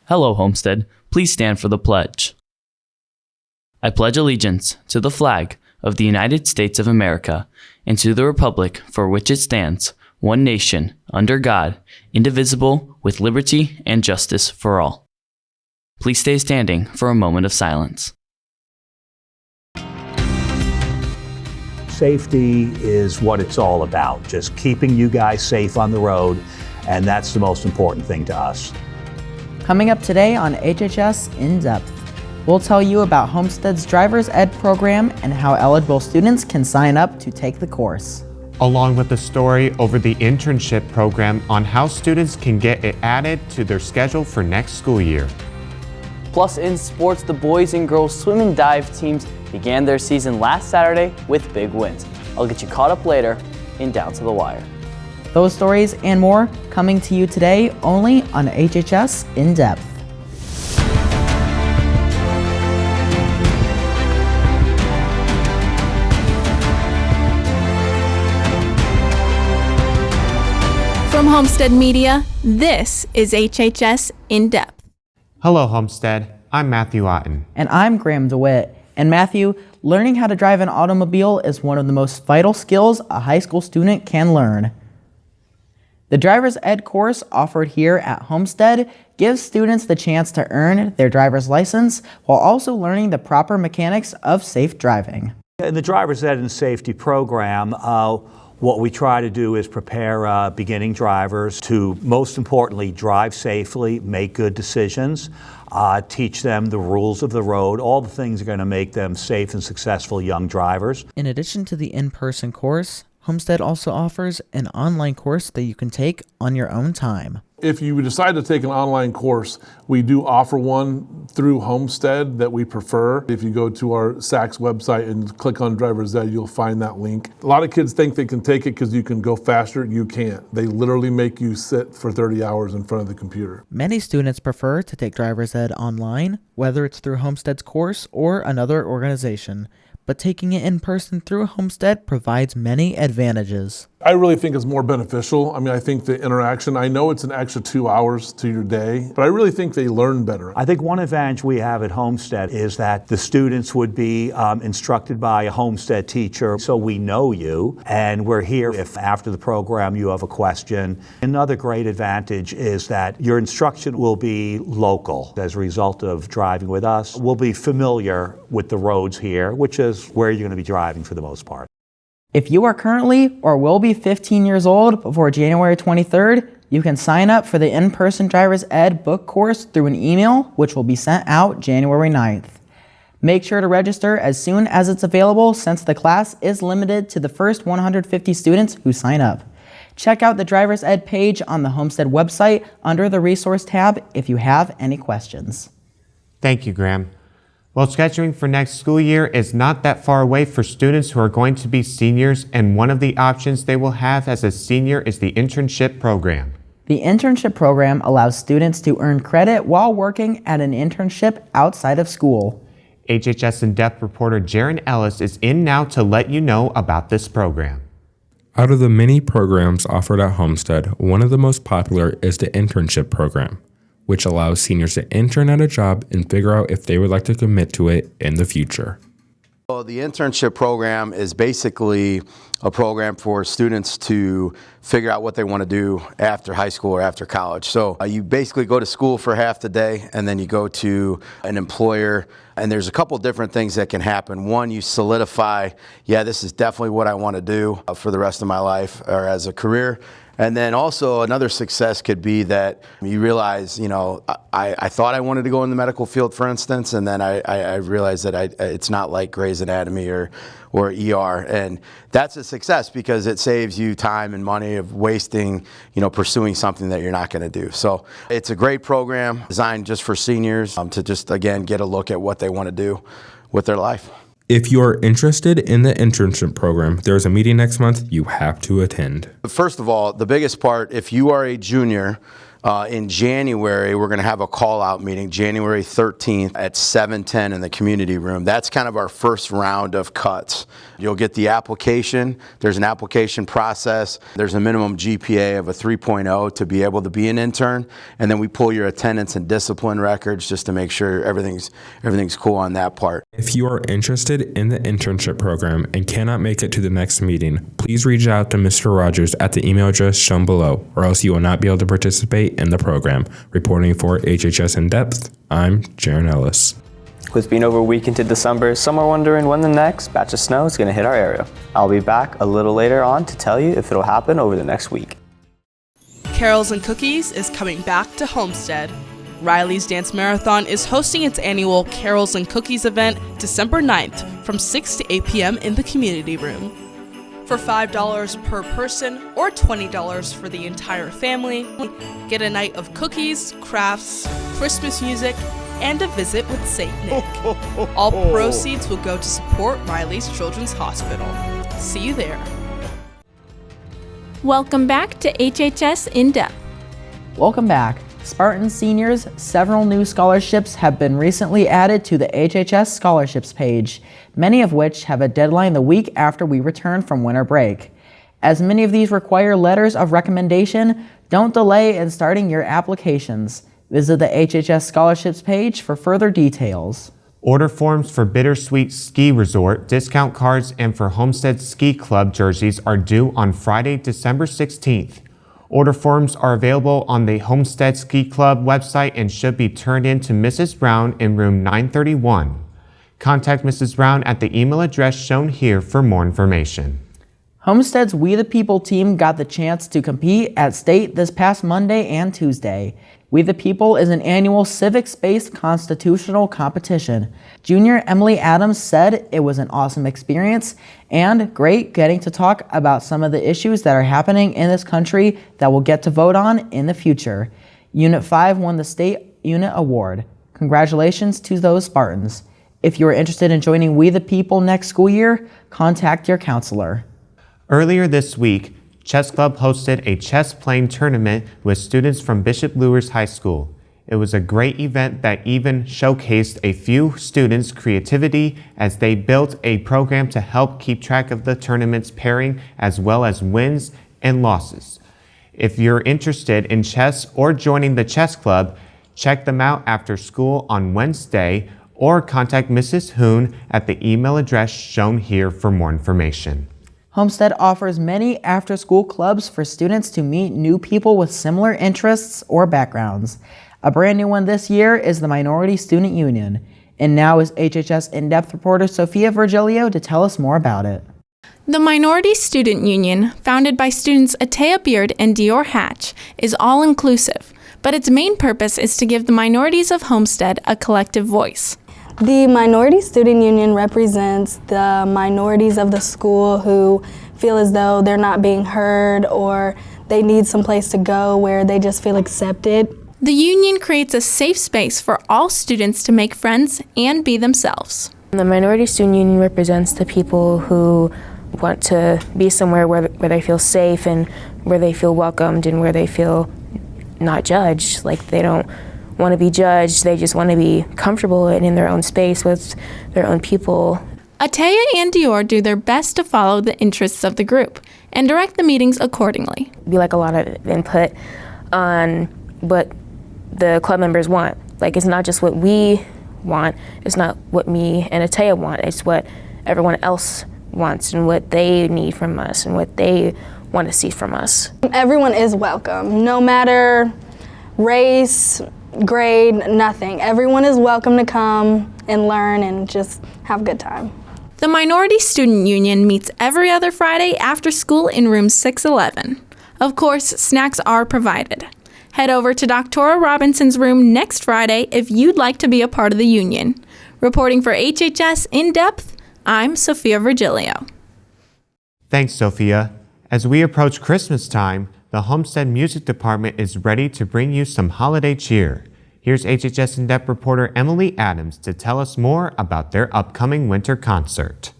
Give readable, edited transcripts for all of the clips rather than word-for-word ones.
Hello, Homestead. Please stand for the pledge. I pledge allegiance to the flag of the United States of America and to the republic for which it stands, one nation, under God, indivisible, with liberty and justice for all. Please stay standing for a moment of silence. Safety is what it's all about, just keeping you guys safe on the road, and that's the most important thing to us. Coming up today on HHS In Depth, we'll tell you about Homestead's Driver's Ed program and how eligible students can sign up to take the course. Along with a story over the internship program on how students can get it added to their schedule for next school year. Plus, in sports, the boys and girls swim and dive teams began their season last Saturday with big wins. I'll get you caught up later in Down to the Wire. Those stories and more coming to you today only on HHS In Depth. From Homestead Media, this is HHS In Depth. Hello, Homestead. I'm Matthew Otten. And I'm Graham DeWitt. And Matthew, learning how to drive an automobile is one of the most vital skills a high school student can learn. The Driver's Ed course offered here at Homestead gives students the chance to earn their driver's license while also learning the proper mechanics of safe driving. In the Driver's Ed and Safety program, what we try to do is prepare beginning drivers to, most importantly, drive safely, make good decisions, teach them the rules of the road, all the things that are going to make them safe and successful young drivers. In addition to the in-person course, Homestead also offers an online course that you can take on your own time. If you decide to take an online course, we do offer one through Homestead that we prefer. If you go to our SACS website and click on Driver's Ed, you'll find that link. A lot of kids think they can take it because you can go faster. You can't. They literally make you sit for 30 hours in front of the computer. Many students prefer to take Driver's Ed online, whether it's through Homestead's course or another organization. But taking it in person through Homestead provides many advantages. I really think it's more beneficial. I mean, I think the interaction, I know it's an extra 2 hours to your day, but I really think they learn better. I think one advantage we have at Homestead is that the students would be instructed by a Homestead teacher, so we know you, and we're here if after the program you have a question. Another great advantage is that your instruction will be local. As a result of driving with us, we'll be familiar with the roads here, which is where you're going to be driving for the most part. If you are currently or will be 15 years old before January 23rd, you can sign up for the in-person Driver's Ed book course through an email, which will be sent out January 9th. Make sure to register as soon as it's available since the class is limited to the first 150 students who sign up. Check out the Driver's Ed page on the Homestead website under the Resource tab if you have any questions. Thank you, Graham. Well, scheduling for next school year is not that far away for students who are going to be seniors, and one of the options they will have as a senior is the Internship Program. The Internship Program allows students to earn credit while working at an internship outside of school. HHS In Depth reporter Jaron Ellis is in now to let you know about this program. Out of the many programs offered at Homestead, one of the most popular is the Internship Program, which allows seniors to intern at a job and figure out if they would like to commit to it in the future. So the internship program is basically a program for students to figure out what they want to do after high school or after college. So you basically go to school for half the day and then you go to an employer, and there's a couple different things that can happen. One, you solidify, yeah, this is definitely what I want to do for the rest of my life or as a career. And then also another success could be that you realize, you know, I thought I wanted to go in the medical field, for instance, and then I realized that it's not like Grey's Anatomy or ER. And that's a success because it saves you time and money of wasting, you know, pursuing something that you're not going to do. So it's a great program designed just for seniors to just, again, get a look at what they want to do with their life. If you are interested in the internship program, there's a meeting next month you have to attend. First of all, the biggest part, if you are a junior, In January, we're going to have a call-out meeting, January 13th at 7:10 in the community room. That's kind of our first round of cuts. You'll get the application. There's an application process. There's a minimum GPA of a 3.0 to be able to be an intern, and then we pull your attendance and discipline records just to make sure everything's cool on that part. If you are interested in the internship program and cannot make it to the next meeting, please reach out to Mr. Rogers at the email address shown below, or else you will not be able to participate in the program. Reporting for HHS In Depth, I'm Jaron Ellis. With being over a week into December, some are wondering when the next batch of snow is going to hit our area. I'll be back a little later on to tell you if it'll happen over the next week. Carols and Cookies is coming back to Homestead. Riley's Dance Marathon is hosting its annual Carols and Cookies event December 9th from 6 to 8 p.m. in the community room. For $5 per person or $20 for the entire family, get a night of cookies, crafts, Christmas music, and a visit with St. Nick. All proceeds will go to support Riley's Children's Hospital. See you there. Welcome back to HHS In Depth. Welcome back. Spartan seniors, several new scholarships have been recently added to the HHS scholarships page, many of which have a deadline the week after we return from winter break. As many of these require letters of recommendation, don't delay in starting your applications. Visit the HHS scholarships page for further details. Order forms for Bittersweet Ski Resort, discount cards, and for Homestead Ski Club jerseys are due on Friday, December 16th. Order forms are available on the Homestead Ski Club website and should be turned in to Mrs. Brown in room 931. Contact Mrs. Brown at the email address shown here for more information. Homestead's We the People team got the chance to compete at state this past Monday and Tuesday. We the People is an annual civics-based constitutional competition. Junior Emily Adams said it was an awesome experience and great getting to talk about some of the issues that are happening in this country that we'll get to vote on in the future. Unit 5 won the State Unit Award. Congratulations to those Spartans. If you are interested in joining We the People next school year, contact your counselor. Earlier this week, Chess Club hosted a chess playing tournament with students from Bishop Luers High School. It was a great event that even showcased a few students' creativity as they built a program to help keep track of the tournament's pairing as well as wins and losses. If you're interested in chess or joining the chess club, check them out after school on Wednesday or contact Mrs. Hoon at the email address shown here for more information. Homestead offers many after-school clubs for students to meet new people with similar interests or backgrounds. A brand new one this year is the Minority Student Union. And now is HHS In-Depth reporter Sophia Virgilio to tell us more about it. The Minority Student Union, founded by students Atea Beard and Dior Hatch, is all-inclusive, but its main purpose is to give the minorities of Homestead a collective voice. The Minority Student Union represents the minorities of the school who feel as though they're not being heard or they need some place to go where they just feel accepted. The union creates a safe space for all students to make friends and be themselves. The Minority Student Union represents the people who want to be somewhere where they feel safe and where they feel welcomed and where they feel not judged. Like they don't want to be judged, they just want to be comfortable and in their own space with their own people. Atea and Dior do their best to follow the interests of the group and direct the meetings accordingly. Be like a lot of input on what the club members want. Like it's not just what we want, it's not what me and Atea want, it's what everyone else wants and what they need from us and what they want to see from us. Everyone is welcome, no matter race, grade, nothing. Everyone is welcome to come and learn and just have a good time. The Minority Student Union meets every other Friday after school in room 611. Of course, snacks are provided. Head over to Dr. Robinson's room next Friday if you'd like to be a part of the union. Reporting for HHS In Depth, I'm Sophia Virgilio. Thanks, Sophia. As we approach Christmas time, the Homestead Music Department is ready to bring you some holiday cheer. Here's HHS In-Depth reporter Emily Adams to tell us more about their upcoming winter concert.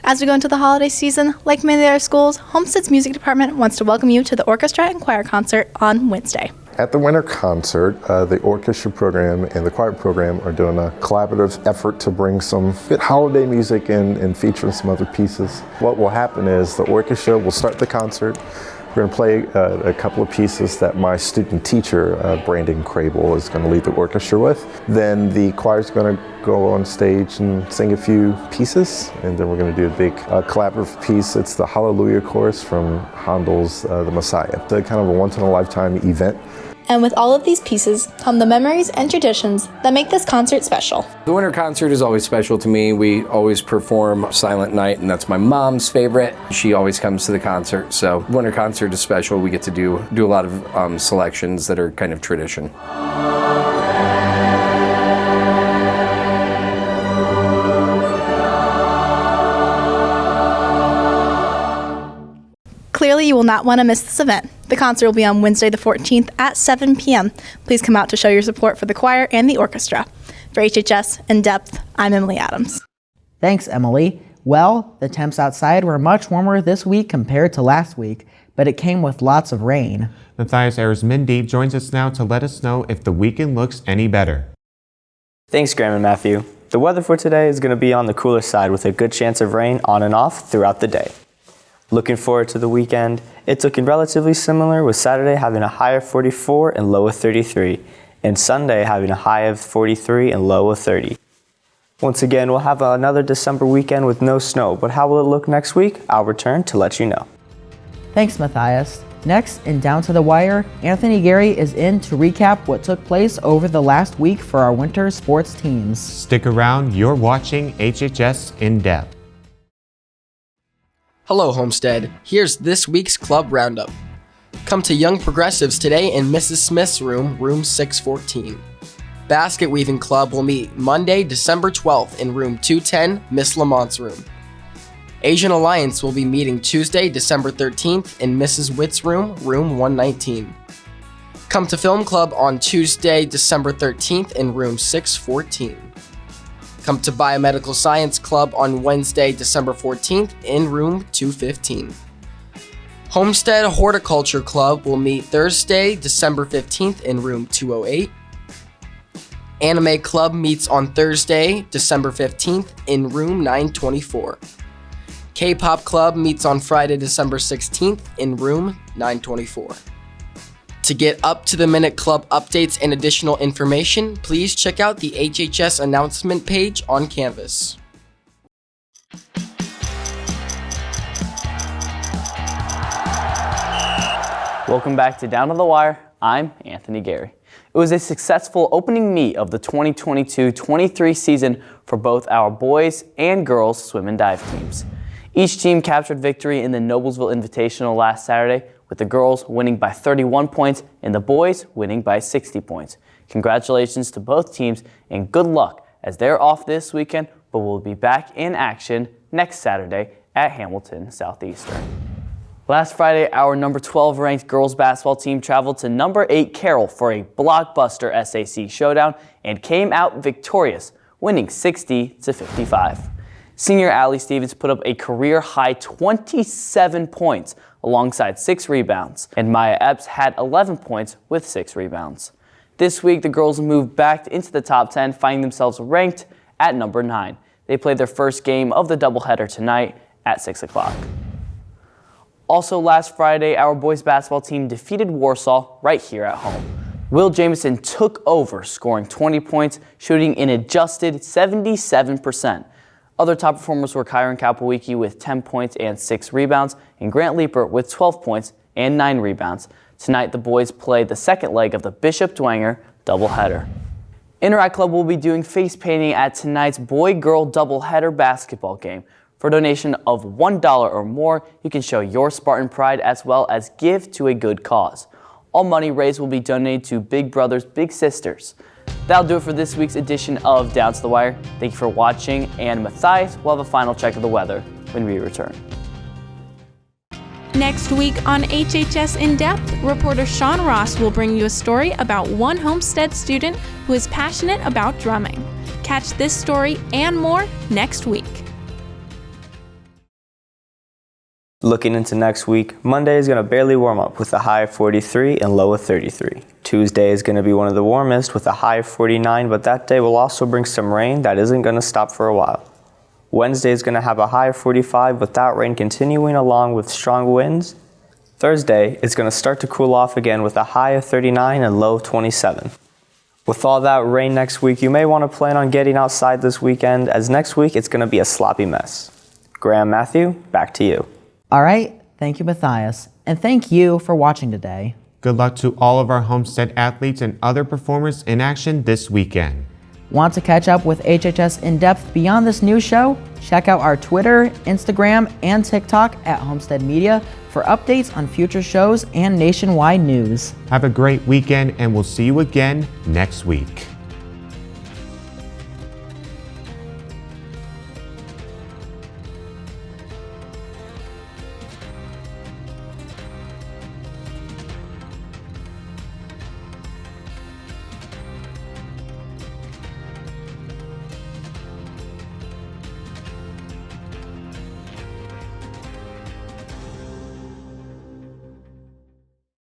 As we go into the holiday season, like many other schools, Homestead's music department wants to welcome you to the orchestra and choir concert on Wednesday. At the winter concert, the orchestra program and the choir program are doing a collaborative effort to bring some good holiday music in and feature some other pieces. What will happen is the orchestra will start the concert. We're going to play a couple of pieces that my student teacher, Brandon Crable, is going to lead the orchestra with. Then the choir is going to go on stage and sing a few pieces, and then we're going to do a big collaborative piece. It's the Hallelujah Chorus from Handel's The Messiah. It's kind of a once-in-a-lifetime event. And with all of these pieces come the memories and traditions that make this concert special. The winter concert is always special to me. We always perform Silent Night, and that's my mom's favorite. She always comes to the concert, so winter concert is special. We get to do a lot of selections that are kind of tradition. Clearly, you will not want to miss this event. The concert will be on Wednesday the 14th at 7 p.m. Please come out to show your support for the choir and the orchestra. For HHS In Depth, I'm Emily Adams. Thanks, Emily. Well, the temps outside were much warmer this week compared to last week, but it came with lots of rain. Matthias Arizmendi joins us now to let us know if the weekend looks any better. Thanks, Graham and Matthew. The weather for today is going to be on the cooler side with a good chance of rain on and off throughout the day. Looking forward to the weekend. It's looking relatively similar, with Saturday having a high of 44 and low of 33, and Sunday having a high of 43 and low of 30. Once again, we'll have another December weekend with no snow, but how will it look next week? I'll return to let you know. Thanks, Matthias. Next, in Down to the Wire, Anthony Gary is in to recap what took place over the last week for our winter sports teams. Stick around, you're watching HHS In Depth. Hello, Homestead. Here's this week's Club Roundup. Come to Young Progressives today in Mrs. Smith's room, room 614. Basket Weaving Club will meet Monday, December 12th in room 210, Miss Lamont's room. Asian Alliance will be meeting Tuesday, December 13th in Mrs. Witt's room, room 119. Come to Film Club on Tuesday, December 13th in room 614. Come to Biomedical Science Club on Wednesday, December 14th in room 215. Homestead Horticulture Club will meet Thursday, December 15th in room 208. Anime Club meets on Thursday, December 15th in room 924. K-Pop Club meets on Friday, December 16th in room 924. To get up-to-the-minute club updates and additional information, please check out the HHS announcement page on Canvas. Welcome back to Down to the Wire. I'm Anthony Gary. It was a successful opening meet of the 2022-23 season for both our boys and girls swim and dive teams. Each team captured victory in the Noblesville Invitational last Saturday, with the girls winning by 31 points and the boys winning by 60 points. Congratulations to both teams and good luck as they're off this weekend, but will be back in action next Saturday at Hamilton Southeastern. Last Friday, our number 12 ranked girls basketball team traveled to number 8 Carroll for a blockbuster SAC showdown and came out victorious, winning 60-55. Senior Allie Stevens put up a career-high 27 points alongside 6 rebounds, and Maya Epps had 11 points with 6 rebounds. This week, the girls moved back into the top 10, finding themselves ranked at number 9. They played their first game of the doubleheader tonight at 6 o'clock. Also last Friday, our boys basketball team defeated Warsaw right here at home. Will Jamison took over, scoring 20 points, shooting an adjusted 77%. Other top performers were Kyron Kapowicki with 10 points and 6 rebounds, and Grant Leeper with 12 points and 9 rebounds. Tonight, the boys play the second leg of the Bishop Dwenger doubleheader. Interact Club will be doing face painting at tonight's boy-girl doubleheader basketball game. For a donation of $1 or more, you can show your Spartan pride as well as give to a good cause. All money raised will be donated to Big Brothers Big Sisters. That'll do it for this week's edition of Down to the Wire. Thank you for watching, and Matthias will have a final check of the weather when we return. Next week on HHS In Depth, reporter Sean Ross will bring you a story about one Homestead student who is passionate about drumming. Catch this story and more next week. Looking into next week, Monday is going to barely warm up with a high of 43 and low of 33. Tuesday is going to be one of the warmest with a high of 49, but that day will also bring some rain that isn't going to stop for a while. Wednesday is going to have a high of 45 with that rain continuing along with strong winds. Thursday is going to start to cool off again with a high of 39 and low 27. With all that rain next week, you may want to plan on getting outside this weekend, as next week it's going to be a sloppy mess. Graham, Matthew, back to you. All right, thank you, Matthias, and thank you for watching today. Good luck to all of our Homestead athletes and other performers in action this weekend. Want to catch up with HHS in depth beyond this news show? Check out our Twitter, Instagram, and TikTok at Homestead Media for updates on future shows and nationwide news. Have a great weekend, and we'll see you again next week.